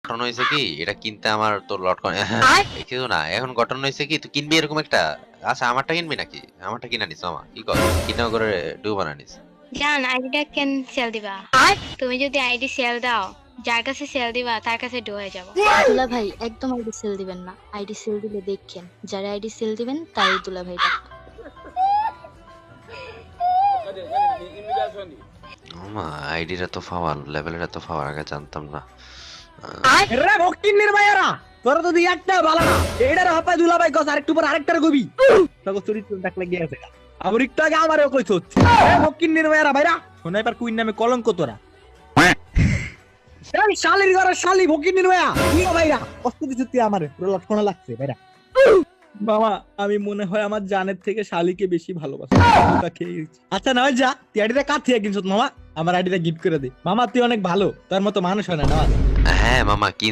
ঘটনা হয়েছে কি এটা কিনতে আমার তোর লটকন কিছু না এখন ঘটনা হয়েছে কি তুই কিনবি এরকম একটা আচ্ছা আমারটা কিনবি নাকি আমারটা কিনা নিস মামা কি কর কিনা করে ডু বানানিস জান আইডিটা কেন সেল দিবা তুমি যদি আইডি সেল দাও যার কাছে সেল দিবা তার কাছে ডো হয়ে যাবো। দুলা ভাই একদম আইডি সেল দিবেন না, আইডি সেল দিলে দেখেন যারা আইডি সেল দিবেন তাই দুলা ভাই ডাকবেন। মামা আইডিটা তো পাওয়ার লেভেলটা তো পাওয়ার আগে জানতাম না রে ভক্তির ভাইয়ারা তোরা তো দিয়ে একটা ভালো না এটার হাপায় দুলা ভাই কস আরেকটু পর আরেকটার কবি তখন চরিত্র ডাক লাগিয়ে গেছে আবার একটু আগে আমারও কইছ রে ভক্তির ভাইয়ারা ভাইরা শোনাই পার কুইন নামে কলঙ্ক তোরা এই শালির ঘরে শালি ভক্তির ভাইয়া কি ভাইরা কষ্ট দিছিস তুই আমারে পুরো লটকনা লাগছে ভাইরা মামা আমি মনে হয় আমার জানের থেকে শালিকে বেশি ভালোবাসি আচ্ছা না যা তুই আইডিটা কার থেকে কিনছ মামা আমার আইডিটা গিফট করে দে মামা তুই অনেক ভালো তোর মতো মানুষ হয় না হ্যাঁ মামা কি